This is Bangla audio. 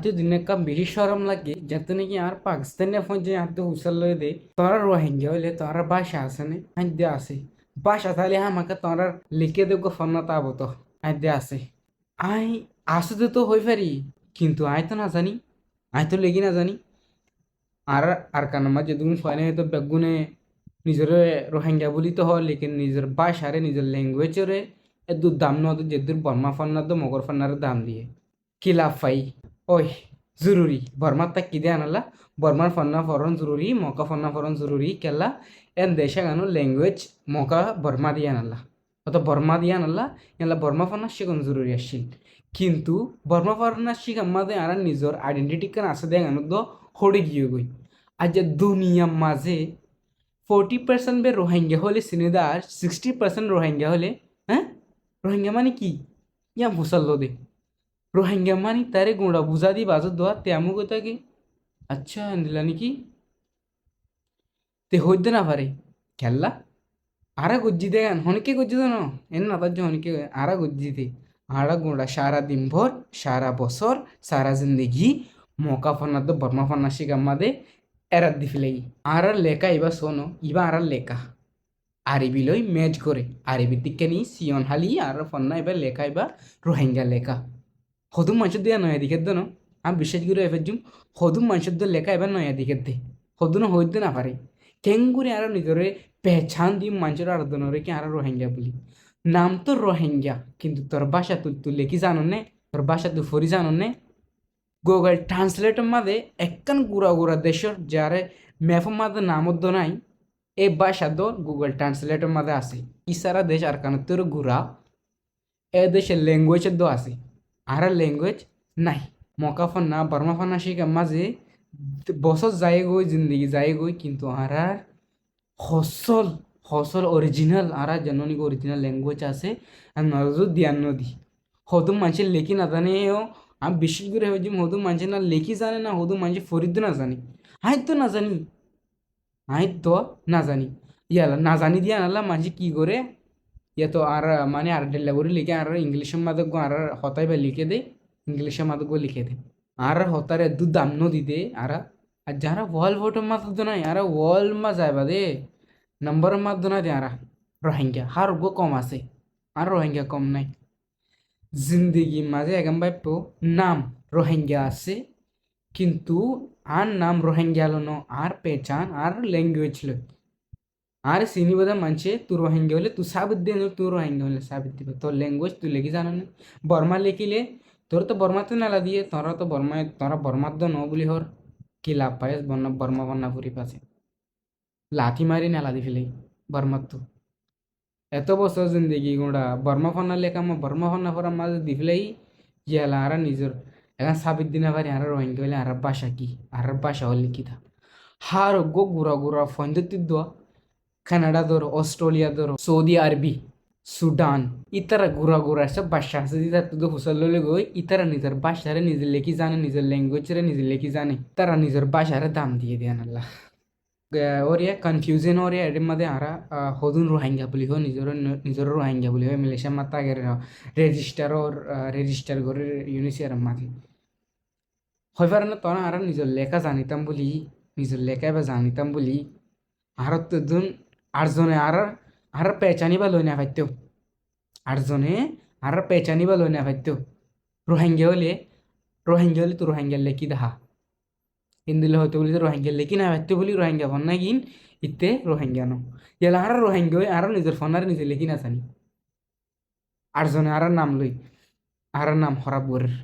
আইতো দিনে কাম বেশি সরম লাগে যাতে নাকি আর পাকিস্তানে ফোন যে আইতো হুসাল লয়ে দে তোরা রোহিঙ্গা হইলে তোরা বাসা আছে না আইতে আছে বাসা তাহলে আমাকে তোরা লিখে দেবো ফোন না তাবো তো আইতে আছে আই আসতে তো হই পারি কিন্তু আই তো না জানি আই তো লেগি না জানি আর আর কানামা যেদিন ফাইনে তো বেগুনে নিজের রোহিঙ্গা বলি তো হয় লেকিন নিজের ভাষারে নিজের ল্যাঙ্গুয়েজরে এদু দাম ন যেদুর বর্মা ফান্না তো মগর ফান্নার দাম দিয়ে কি লাভ পাই ওই জরুরি বর্মার তা কি দিয়ে আনালা বর্মার ফান্না ফরন জরুরি মকা ফান্না ফরন জরুরি কেলা এন দেশে গানো ল্যাঙ্গুয়েজ মকা বর্মা দিয়ে আনালা অত বর্মা দিয়ে আনালা এলা বর্মা ফান্না শিখন জরুরি আসছিল কিন্তু বর্মা ফান্না শিখার মাঝে আর নিজের আইডেন্টিটি কান আছে দেয় গানো তো হড়ে গিয়ে গই আজ যে দুনিয়ার মাঝে 40% বে রোহিঙ্গা হলে সিনেদা আর 60% রোহিঙ্গা হলে হ্যাঁ রোহিঙ্গা মানে কি ইয়া মুসল্লো দে রোহিঙ্গা মানে তারে গোড়া বুঝা দি বাজত দোয়া তেমু কথা কি আচ্ছা দিলা নাকি তে হইতে না পারে খেললা আরা গজ্জি দেন হনকে গজ্জি দেন এন না তার হনকে আরা গজ্জি দে আরা গোড়া সারা দিন ভর সারা বছর সারা জিন্দগি মকা ফন্না তো বর্মা ফন্না শিগাম্মা দে এরাত দি ফেলাই আর লেখা ইবা শোনো ইবা আর লেখা আরবি লই ম্যাচ করে আরবি দিকে নি সিয়ন হালি আর ফন্না এবার লেখা এবার রোহিঙ্গা লেখা হদুম মানুষের দিয়ে নয়া দিকে দেন আমি বিশ্বাস করে এবার জুম হদুম মানুষের দিয়ে লেখা এবার নয়া দিকে দে হদুন হইতে না পারে কেং করে আর নিজরে পেছান দিয়ে মানুষের আরাধনা কি আর রোহিঙ্গা বলি নাম তো রোহিঙ্গা কিন্তু তোর বাসা তুই লেখি জানো নে তোর বাসা তুই ফরি জানো নে গুগল ট্রান্সলেটর মাঝে একখান গুড়া গুড়া দেশের যারে ম্যাপের মাঝে নামদ্দ নাই এই ভাষা তো গুগল ট্রান্সলেটর মাঝে আছে ইসারা দেশ আর কারণ তোর ঘুরা এ দেশের ল্যাঙ্গুয়েজের দো আছে আর ল্যাঙ্গুয়েজ নাই মকা ফান্না বর্মা ফান্না শিখা মাঝে বছর যায় গই জিন্দগি যায় গই কিন্তু আর হসল হসল অরিজিনাল আর জানি অরিজিনাল ল্যাঙ্গুয়েজ আছে আর নজর দিয়ান নদী হদুম মানুষের লেখি না জানেও আমি বিশেষ করে হয়েছি হদুম মানুষের না লেখি জানে না হদুম মানুষের ফরিদ না জানি আই তো না জানি আই তো না জানি ইয়ালা না জানি দিয়া নালা মানুষ কি করে ইয়া তো আর মানে আর ডেলাবরি লিখে আর ইংলিশের মাধ্যমে আর হতাই বা লিখে দে ইংলিশের মাধ্যমে লিখে দে আর হতারে দু দাম নদী দে আর যারা ওয়াল ভোটের মাধ্যমে নাই আর ওয়াল মা যাইবা দে নম্বরের মাধ্যমে দে আর রোহিঙ্গা হার গো কম আছে আর রোহিঙ্গা কম নাই জিন্দগি মাঝে এগাম বাইপ নাম রোহিঙ্গা আছে কিন্তু আর নাম রোহিঙ্গা লো আর পেচান আর ল্যাঙ্গুয়েজ লো আর চিনি বোধা মানছে তুই রোহিঙ্গা হলে তুই সাবিত দিয়ে তুই রোহিঙ্গা হলে সাবিত দিবে তোর ল্যাঙ্গুয়েজ তুই লেখি জানো না বর্মা লিখিলে তোর তো বর্মাতে নালা দিয়ে তোরা তো বর্মায় তোরা বর্মার দ ন বলি হর কি লাভ পাইস বর্মা বন্যা পুরি পাশে লাথি মারি নালা দি ফেলে বর্মার তো এত বছর জিন্দগি গোড়া বর্মা ফন্না লেখা আমার বর্মা ফন্না পর মাঝে দি ফেলেই গেলা আর নিজের এখন সাবিত দিনা পারি আর রোহিঙ্গা হলে আর বাসা কি আর বাসা হলে কি থা হার গো গুড়া গুড়া ফন্দতি দোয়া কানাডা ধরো অস্ট্রেলিয়া ধরো সৌদি আরবি সুডান ইতারা ঘুরা ঘুরা সব বাসা আছে ইতার তো হুসল ললে গই ইতারা নিজের বাসারে নিজের লেখি জানে নিজের ল্যাঙ্গুয়েজরে নিজের লেখি জানে তারা নিজের বাসারে দাম দিয়ে দেন আল্লাহ ওরিয়া কনফিউজন ওরিয়া এর মধ্যে আরা হদুন রোহিঙ্গা বলি হয় নিজের রোহিঙ্গা বলি হয় মালয়েশিয়া মাতা গেলে রেজিস্টার ওর রেজিস্টার করে ইউনিসিয়ার মাঝে হয় পারে না তোরা আর নিজের লেখা জানিতাম বলি নিজের লেখা এবার জানিতাম বলি আর তো দুন আটজনে আর পেচানি বা লই না পাইতেও আটজনে আর পেচানি বা লই না পাইতেও রোহিঙ্গা হলে তো রোহিঙ্গার লেখি দেখা হিন্দিলে হয়তো বলি তো রোহিঙ্গার লেখি না পাইতে বলি রোহিঙ্গা ফোন না কিন ইতে রোহিঙ্গা নো ইয়ালা আর রোহিঙ্গা আর নিজের ফোন আর নিজে লেখি না জানি আটজনে আর নাম লই আর নাম হরাব গরের